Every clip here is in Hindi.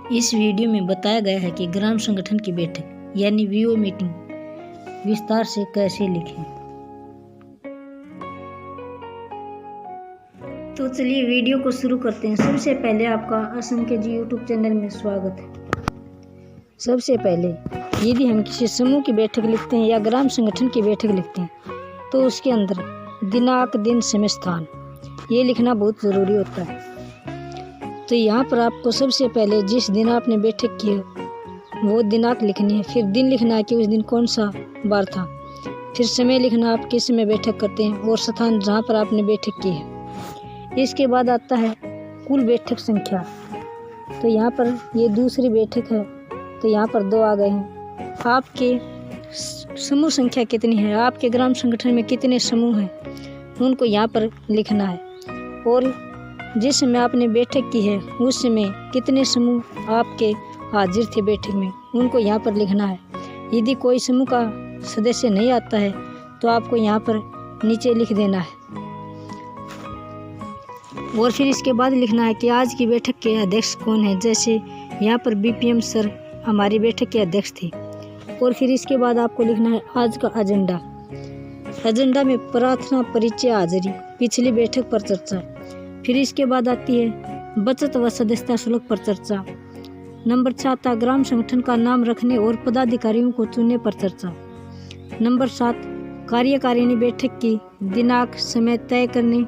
इस वीडियो में बताया गया है कि ग्राम संगठन की बैठक यानी वीओ मीटिंग विस्तार से कैसे लिखें। तो चलिए वीडियो को शुरू करते हैं। सबसे पहले आपका असंख्य जी यूट्यूब चैनल में स्वागत है। सबसे पहले यदि हम किसी समूह की बैठक लिखते हैं या ग्राम संगठन की बैठक लिखते हैं तो उसके अंदर दिनांक, दिन, समय, स्थान ये लिखना बहुत ज़रूरी होता है। तो यहाँ पर आपको सबसे पहले जिस दिन आपने बैठक की है वो दिनांक लिखनी है, फिर दिन लिखना है कि उस दिन कौन सा बार था, फिर समय लिखना आप किस समय बैठक करते हैं और स्थान जहाँ पर आपने बैठक की है। इसके बाद आता है कुल बैठक संख्या। तो यहाँ पर ये दूसरी बैठक है तो यहाँ पर 2 आ गए हैं। आपके समूह संख्या कितनी है, आपके ग्राम संगठन में कितने समूह हैं उनको यहाँ पर लिखना है, और जिस समय आपने बैठक की है उस समय कितने समूह आपके हाजिर थे बैठक में उनको यहाँ पर लिखना है। यदि कोई समूह का सदस्य नहीं आता है तो आपको यहाँ पर नीचे लिख देना है, और फिर इसके बाद लिखना है कि आज की बैठक के अध्यक्ष कौन है। जैसे यहाँ पर बीपीएम सर हमारी बैठक के अध्यक्ष थे। और फिर इसके बाद आपको लिखना है आज का एजेंडा। एजेंडा में प्रार्थना, परिचय, हाजिरी, पिछली बैठक पर चर्चा। फिर इसके बाद आती है बचत व सदस्यता शुल्क पर चर्चा। नंबर 6 आता ग्राम संगठन का नाम रखने और पदाधिकारियों को चुनने पर चर्चा। नंबर 7 कार्यकारिणी बैठक की दिनांक, समय तय करने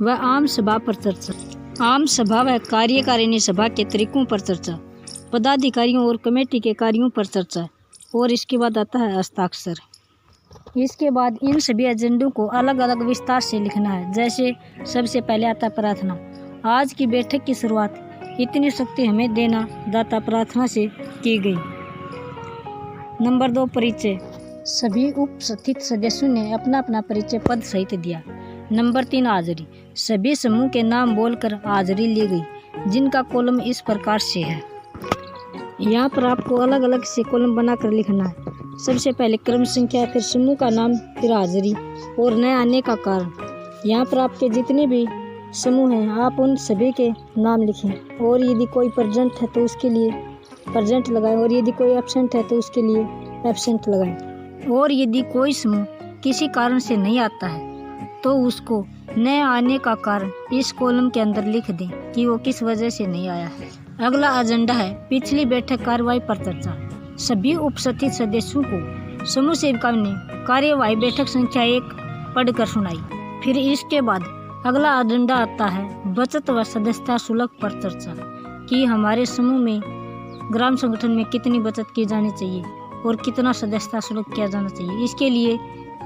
व आम सभा पर चर्चा। आम सभा व कार्यकारिणी सभा के तरीकों पर चर्चा। पदाधिकारियों और कमेटी के कार्यों पर चर्चा। और इसके बाद आता है हस्ताक्षर। इसके बाद इन सभी एजेंडों को अलग अलग विस्तार से लिखना है। जैसे सबसे पहले आता प्रार्थना। आज की बैठक की शुरुआत इतनी शक्ति हमें देना दाता प्रार्थना से की गई। नंबर 2 परिचय। सभी उपस्थित सदस्यों ने अपना अपना परिचय पद सहित दिया। नंबर 3 हाजिरी। सभी समूह के नाम बोलकर हाजिरी ली गई, जिनका कॉलम इस प्रकार से है। यहाँ पर आपको अलग अलग से कॉलम बनाकर लिखना है। सबसे पहले क्रम संख्या, फिर समूह का नाम, फिर हाजिरी और नए आने का कारण। यहाँ पर आपके जितने भी समूह हैं आप उन सभी के नाम लिखें, और यदि कोई प्रेजेंट है तो उसके लिए प्रेजेंट लगाएं, और यदि कोई एब्सेंट है तो उसके लिए एब्सेंट लगाएं। और यदि कोई समूह किसी कारण से नहीं आता है तो उसको नए आने का कारण इस कॉलम के अंदर लिख दें कि वो किस वजह से नहीं आया है। अगला एजेंडा है पिछली बैठक कार्यवाही पर चर्चा। सभी उपस्थित सदस्यों को समूह सेविका ने कार्यवाही बैठक संख्या 1 पढ़कर सुनाई। फिर इसके बाद अगला एजेंडा आता है बचत व सदस्यता शुल्क पर चर्चा कि हमारे समूह में ग्राम संगठन में कितनी बचत की जानी चाहिए और कितना सदस्यता शुल्क किया जाना चाहिए। इसके लिए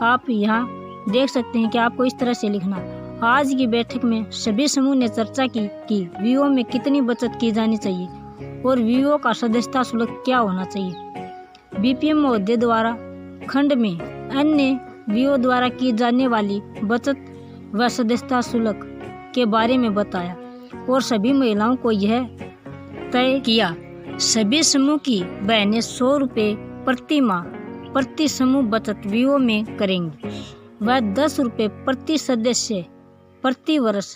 आप यहाँ देख सकते हैं कि आपको इस तरह से लिखना। आज की बैठक में सभी समूह ने चर्चा की कि वीओ में कितनी बचत की जानी चाहिए और वीओ का सदस्यता शुल्क क्या होना चाहिए। बीपीएम महोदय द्वारा खंड में अन्य वीओ द्वारा की जाने वाली बचत व सदस्यता शुल्क के बारे में बताया और सभी महिलाओं को यह तय किया सभी समूह की बहनें 100 रुपये प्रति माह प्रति समूह बचत वीओ में करेंगी व 10 रुपये प्रति सदस्य प्रति वर्ष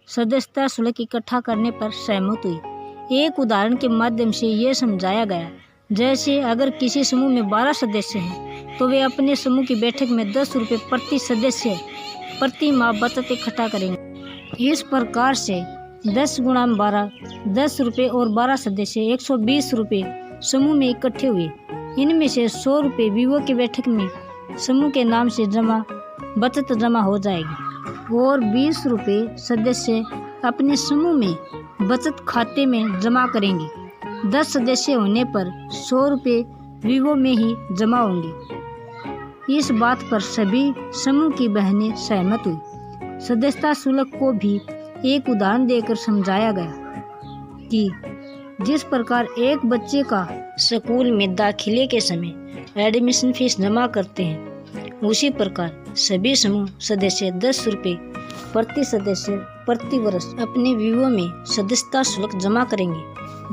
सदस्यता शुल्क इकट्ठा करने पर सहमत हुई। एक उदाहरण के माध्यम से ये समझाया गया, जैसे अगर किसी समूह में 12 सदस्य हैं तो वे अपने समूह की बैठक में 10 रुपये प्रति सदस्य प्रति माह बचत इकट्ठा करेंगे। इस प्रकार से 10 गुणा 12 10 रुपये और 12 सदस्य 120 रुपये समूह में इकट्ठे हुए। इनमें से 100 रुपये वीवो की बैठक में समूह के नाम से बचत जमा हो जाएगी और 20 रुपये सदस्य अपने समूह में बचत खाते में जमा करेंगे। 10 सदस्य होने पर 100 रुपये वीवो में ही जमा होंगे। इस बात पर सभी समूह की बहनें सहमत हुई। सदस्यता शुल्क को भी एक उदाहरण देकर समझाया गया कि जिस प्रकार एक बच्चे का स्कूल में दाखिले के समय एडमिशन फीस जमा करते हैं, उसी प्रकार सभी समूह सदस्य 10 रुपये प्रति सदस्य प्रति वर्ष अपने वीवो में सदस्यता शुल्क जमा करेंगे,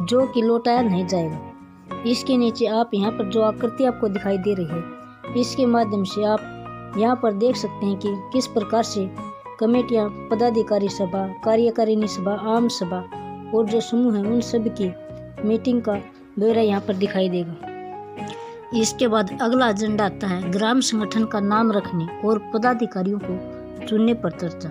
जो कि लौटाया नहीं जाएगा। इसके नीचे आप यहाँ पर जो आकृति आपको दिखाई दे रही है, इसके माध्यम से आप यहाँ पर देख सकते हैं कि किस प्रकार से कमेटियाँ, पदाधिकारी सभा, कार्यकारिणी सभा, आम सभा और जो समूह हैं उन सब की मीटिंग का ब्यौरा यहाँ पर दिखाई देगा। इसके बाद अगला एजेंडा आता है ग्राम संगठन का नाम रखने और पदाधिकारियों को चुनने पर चर्चा।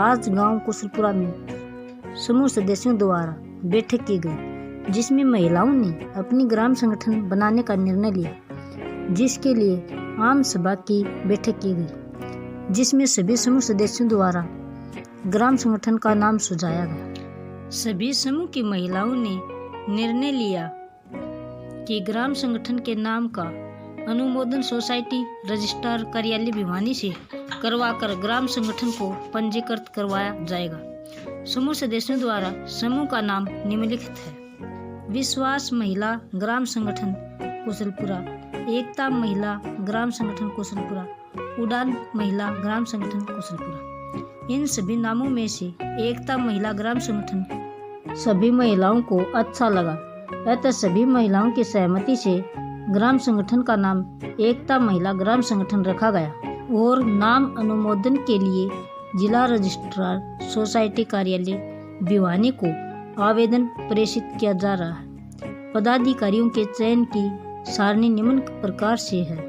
आज गांव कुशलपुरा में समूह सदस्यों द्वारा बैठक की गई, जिसमें महिलाओं ने अपनी ग्राम संगठन बनाने का निर्णय लिया, जिसके लिए आम सभा की बैठक की गई, जिसमें सभी समूह सदस्यों द्वारा ग्राम संगठन का नाम सुझाया गया। सभी समूह की महिलाओं ने निर्णय लिया कि ग्राम संगठन के नाम का अनुमोदन सोसाइटी रजिस्ट्रार कार्यालय भिवानी से करवाकर ग्राम संगठन को पंजीकृत करवाया जाएगा। समूह सदस्यों द्वारा समूह का नाम निम्नलिखित है: विश्वास महिला ग्राम संगठन कुशलपुरा, एकता महिला ग्राम संगठन कुशलपुरा, उड़ान महिला ग्राम संगठन कुशलपुरा। इन सभी नामों में से एकता महिला ग्राम संगठन सभी महिलाओं को अच्छा लगा, अतः सभी महिलाओं की सहमति से ग्राम संगठन का नाम एकता महिला ग्राम संगठन रखा गया और नाम अनुमोदन के लिए जिला रजिस्ट्रार सोसाइटी कार्यालय भिवानी को आवेदन प्रेषित किया जा रहा है। पदाधिकारियों के चयन की सारणी निम्न प्रकार से है।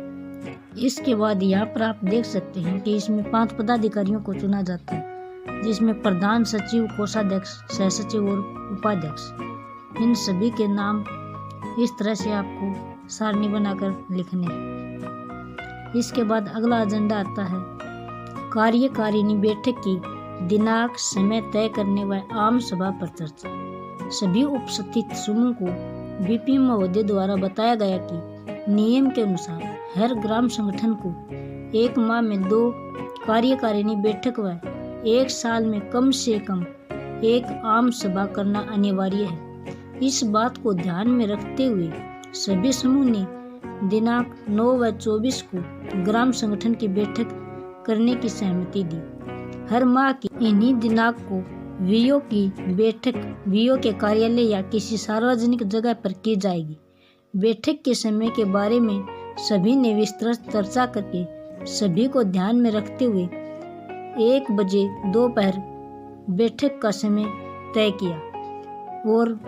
इसके बाद यहाँ पर आप देख सकते हैं कि इसमें 5 पदाधिकारियों को चुना जाता है, जिसमें प्रधान सचिव, कोषाध्यक्ष, सह सचिव और उपाध्यक्ष। इन सभी के नाम इस तरह से आपको सारणी बनाकर लिखने हैं। इसके बाद अगला एजेंडा आता है कार्यकारिणी बैठक की दिनांक समय तय करने व आम सभा पर चर्चा। सभी उपस्थित समूह को बीपीएम महोदय द्वारा बताया गया कि नियम के अनुसार हर ग्राम संगठन को 1 माह में 2 कार्यकारिणी बैठक व 1 साल में कम से कम 1 आम सभा करना अनिवार्य है। इस बात को ध्यान में रखते हुए सभी समूह ने दिनांक 9 व 24 को ग्राम संगठन की बैठक करने की सहमति दी। हर माह की इन्हीं दिनांक को वीओ की बैठक वीओ के कार्यालय या किसी सार्वजनिक जगह पर की जाएगी। बैठक के समय के बारे में सभी ने विस्तृत चर्चा करके सभी को ध्यान में रखते हुए 1 बजे दोपहर बैठक का समय तय किया और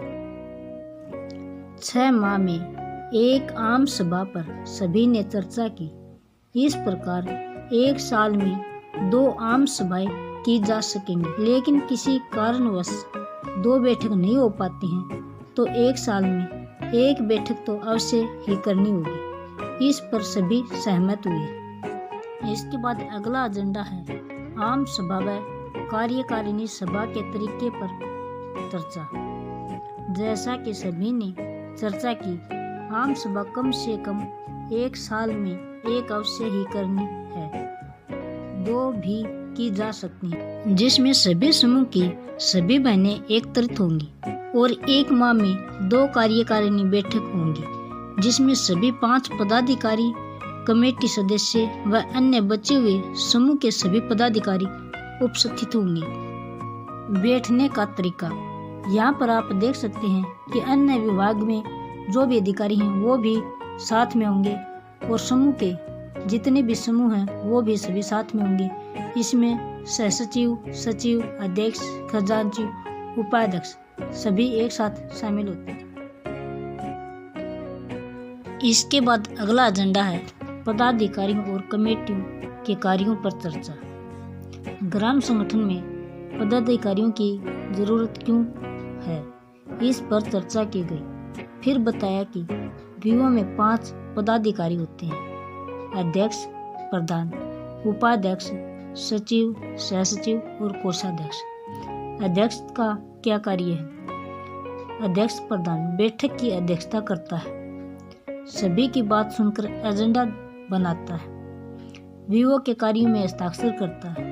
6 माह में 1 आम सभा पर सभी ने चर्चा की। इस प्रकार 1 साल में 2 आम सभाएं की जा सकेंगी, लेकिन किसी कारणवश 2 बैठक नहीं हो पाती हैं तो 1 साल में 1 बैठक तो अवश्य ही करनी होगी। इस पर सभी सहमत हुए। इसके बाद अगला एजेंडा है आम सभा व कार्यकारिणी सभा के तरीके पर चर्चा। जैसा कि सभी ने चर्चा की, आम सभा कम से कम 1 साल में 1 अवश्य ही करनी है, 2 भी की जा सकती हैं, जिसमें सभी समूह की सभी बहनें एकत्रित होंगी और 1 माह में 2 कार्यकारिणी बैठक होंगी, जिसमें सभी 5 पदाधिकारी, कमेटी सदस्य व अन्य बचे हुए समूह के सभी पदाधिकारी उपस्थित होंगे। बैठने का तरीका यहाँ पर आप देख सकते हैं कि अन्य विभाग में जो भी अधिकारी हैं वो भी साथ में होंगे और समूह के जितने भी समूह हैं वो भी सभी साथ में होंगे। इसमें सह सचिव, सचिव, अध्यक्ष, खजांची, उपाध्यक्ष सभी एक साथ शामिल होते हैं। इसके बाद अगला एजेंडा है पदाधिकारियों और कमेटियों के कार्यों पर चर्चा। ग्राम संगठन में पदाधिकारियों की जरूरत क्यों है, इस पर चर्चा की गई। फिर बताया कि वीओ में 5 पदाधिकारी होते हैं: अध्यक्ष, प्रधान, उपाध्यक्ष, सचिव, सह सचिव और कोषाध्यक्ष। अध्यक्ष का क्या कार्य है? अध्यक्ष प्रधान बैठक की अध्यक्षता करता है, सभी की बात सुनकर एजेंडा बनाता है, वीओ के कार्यों में हस्ताक्षर करता है,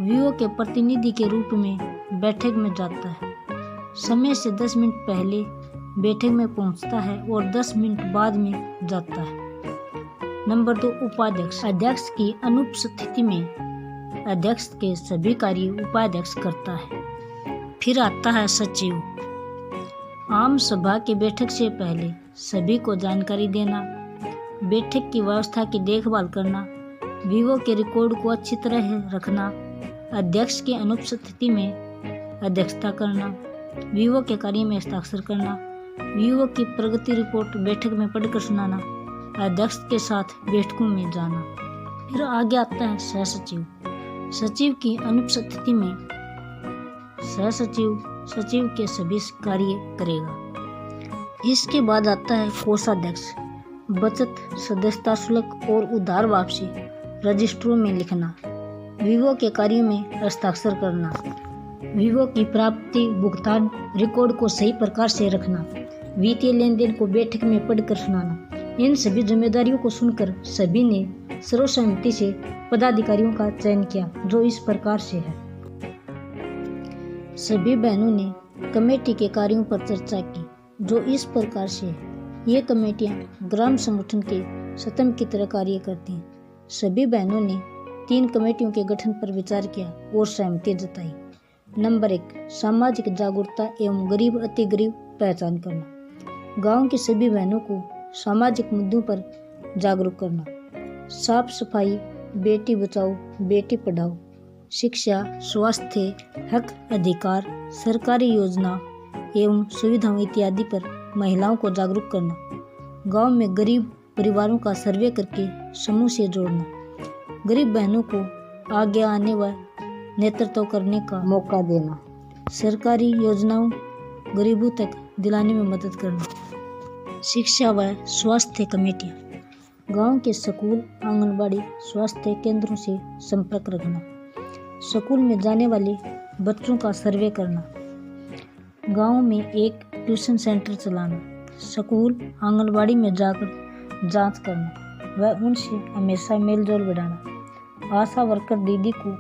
वीओ के प्रतिनिधि के रूप में बैठक में जाता है, समय से 10 मिनट पहले बैठक में पहुंचता है और 10 मिनट बाद में जाता है। नंबर 2, उपाध्यक्ष। अध्यक्ष की अनुपस्थिति में अध्यक्ष के सभी कार्य उपाध्यक्ष करता है। फिर आता है सचिव। आम सभा की बैठक से पहले सभी को जानकारी देना, बैठक की व्यवस्था की देखभाल करना, वीओ के रिकॉर्ड को अच्छी तरह रखना, अध्यक्ष की अनुपस्थिति में अध्यक्षता करना, वीवो के कार्य में हस्ताक्षर करना, वीवो की प्रगति रिपोर्ट बैठक में पढ़कर सुनाना, अध्यक्ष के साथ बैठकों में जाना। फिर आगे आता है सह सचिव। सचिव की अनुपस्थिति में सह सचिव के सभी कार्य करेगा। इसके बाद आता है कोषाध्यक्ष। बचत, सदस्यता शुल्क और उधार वापसी रजिस्टरों में लिखना, वीवो के कार्यों में हस्ताक्षर करना, वीवो की प्राप्ति भुगतान रिकॉर्ड को सही प्रकार से रखना, वित्तीय लेन देन को बैठक में पढ़कर सुनाना। इन सभी जिम्मेदारियों को सुनकर सभी ने सर्वसम्मति से पदाधिकारियों का चयन किया, जो इस प्रकार से है। सभी बहनों ने कमेटी के कार्यों पर चर्चा की, जो इस प्रकार से है। ये कमेटियां ग्राम संगठन के स्तंभ की तरह कार्य करती हैं। सभी बहनों ने 3 कमेटियों के गठन पर विचार किया और सहमति जताई। नंबर 1, सामाजिक जागरूकता एवं गरीब अति गरीब पहचान करना। गांव की सभी बहनों को सामाजिक मुद्दों पर जागरूक करना। साफ सफाई, बेटी बचाओ बेटी पढ़ाओ, शिक्षा, स्वास्थ्य, हक अधिकार, सरकारी योजना एवं सुविधाओं इत्यादि पर महिलाओं को जागरूक करना। गांव में गरीब परिवारों का सर्वे करके समूह से जोड़ना। गरीब बहनों को आगे आने व नेतृत्व करने का मौका देना। सरकारी योजनाओं गरीबों तक दिलाने में मदद करना। शिक्षा व स्वास्थ्य कमेटियाँ गांव के स्कूल, आंगनबाड़ी, स्वास्थ्य केंद्रों से संपर्क रखना। स्कूल में जाने वाले बच्चों का सर्वे करना। गांव में एक ट्यूशन सेंटर चलाना। स्कूल, आंगनबाड़ी में जाकर जांच करना व उनसे हमेशा मेलजोल बढ़ाना। आशा वर्कर दीदी को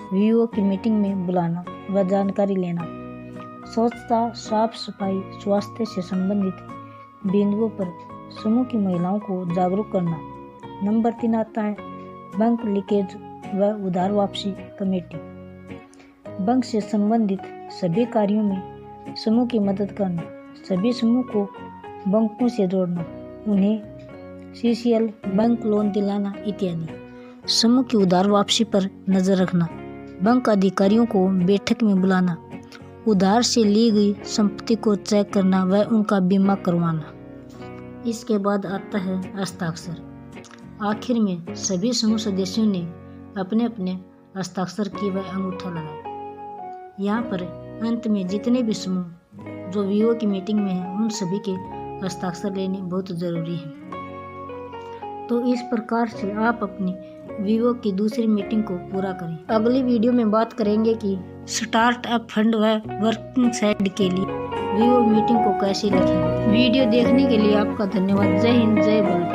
वीओ की मीटिंग में बुलाना व जानकारी लेना। स्वच्छता, साफ सफाई, स्वास्थ्य से संबंधित बिंदुओं पर समूह की महिलाओं को जागरूक करना। नंबर 3 आता है बैंक लीकेज व उधार वापसी कमेटी। बैंक से संबंधित सभी कार्यों में समूह की मदद करना। सभी समूह को बैंकों से जोड़ना, उन्हें सीसीएल बैंक लोन दिलाना इत्यादि। समूह की उधार वापसी पर नजर रखना। बैंक अधिकारियों को बैठक में बुलाना। उधार से ली गई संपत्ति को चेक करना व उनका बीमा करवाना। इसके बाद आता है हस्ताक्षर। आखिर में सभी समूह सदस्यों ने अपने अपने हस्ताक्षर किए व अंगूठा लगाया। यहाँ पर अंत में जितने भी समूह जो वीओ की मीटिंग में हैं, उन सभी के हस्ताक्षर लेने बहुत ज़रूरी है। तो इस प्रकार से आप अपनी वीओ की दूसरी मीटिंग को पूरा करें। अगली वीडियो में बात करेंगे कि स्टार्टअप फंड व वर्किंग साइड के लिए वीओ मीटिंग को कैसे लिखें। वीडियो देखने के लिए आपका धन्यवाद। जय हिंद, जय भारत।